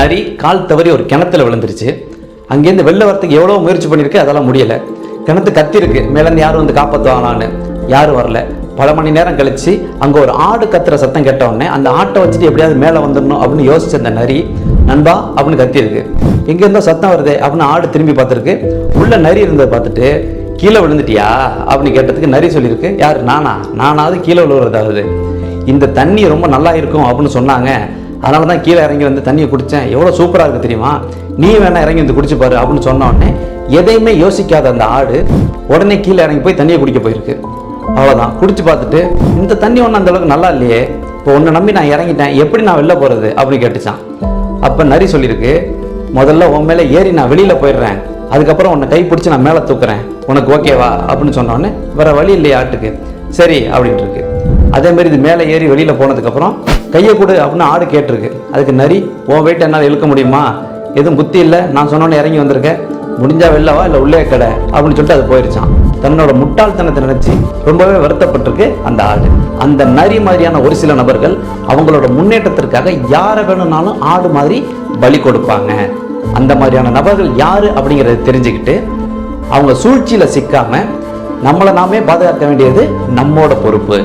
நரி கால் தவறி ஒரு கிணத்துல விழுந்துருச்சு. அங்கேருந்து வெளில வரத்துக்கு எவ்வளோ முயற்சி பண்ணியிருக்கு, அதெல்லாம் முடியலை. கிணத்து கத்திருக்கு, மேலேருந்து யாரும் வந்து காப்பாற்றுவாங்களான்னு. யாரும் வரல. பல மணி நேரம் கழிச்சு அங்கே ஒரு ஆடு கத்துற சத்தம் கேட்ட உடனே அந்த ஆட்டை வச்சுட்டு எப்படியாவது மேலே வந்துடணும் அப்படின்னு யோசிச்ச அந்த நரி நண்பா அப்படின்னு கத்திருக்கு. எங்கேருந்தோ சத்தம் வருது அப்படின்னு ஆடு திரும்பி பார்த்துருக்கு. உள்ள நரி இருந்ததை பார்த்துட்டு கீழே விழுந்துட்டியா அப்படின்னு கேட்டதுக்கு நரி சொல்லியிருக்கு, யார் நானாவது கீழே விழுவுறதாவது, இந்த தண்ணி ரொம்ப நல்லா இருக்கும் அப்படின்னு சொன்னாங்க, அதனால தான் கீழே இறங்கி வந்து தண்ணியை குடித்தேன், எவ்வளோ சூப்பராக இருக்குது தெரியுமா, நீ வேணா இறங்கி வந்து குடிச்சு பாரு அப்படின்னு சொன்ன உடனே எதையுமே யோசிக்காத அந்த ஆடு உடனே கீழே இறங்கி போய் தண்ணியை குடிக்க போயிருக்கு. அவ்வளோதான். குடிச்சு பார்த்துட்டு இந்த தண்ணி ஒன்றும் அந்த அளவுக்கு நல்லா இல்லையே, இப்போ உன்னை நம்பி நான் இறங்கிட்டேன், எப்படி நான் வெளில போகிறது அப்படின்னு கேட்டுச்சான். அப்போ நரி சொல்லியிருக்கு, முதல்ல உன் மேலே ஏறி நான் வெளியில் போயிடுறேன், அதுக்கப்புறம் உன்னை கை பிடிச்சி நான் மேலே தூக்குறேன், உனக்கு ஓகேவா அப்படின்னு சொன்னோடனே வேற வழி இல்லையா ஆட்டுக்கு, சரி அப்படின்ட்டு இருக்கு. அதேமாரி இது மேலே ஏறி வெளியில் போனதுக்கப்புறம் கையை கொடு அப்படின்னு ஆடு கேட்டிருக்கு. அதுக்கு நரி, உன் வெயிட் என்னால் இழுக்க முடியுமா, எதுவும் புத்தி இல்லை, நான் சொன்னோன்னே இறங்கி வந்திருக்கேன், முடிஞ்சா வெளிலவா இல்லை உள்ளே கடை அப்படின்னு சொல்லிட்டு அது போயிருச்சான். தன்னோட முட்டாள்தனத்தை நினைச்சு ரொம்பவே வருத்தப்பட்டிருக்கு அந்த ஆடு. அந்த நரி மாதிரியான ஒரு சில நபர்கள் அவங்களோட முன்னேற்றத்திற்காக யாரை வேணும்னாலும் ஆடு மாதிரி பலி கொடுப்பாங்க. அந்த மாதிரியான நபர்கள் யாரு அப்படிங்கிறத தெரிஞ்சுக்கிட்டு அவங்க சூழ்ச்சியில சிக்காம நம்மளை நாமே பாதுகாக்க வேண்டியது நம்மோட பொறுப்பு.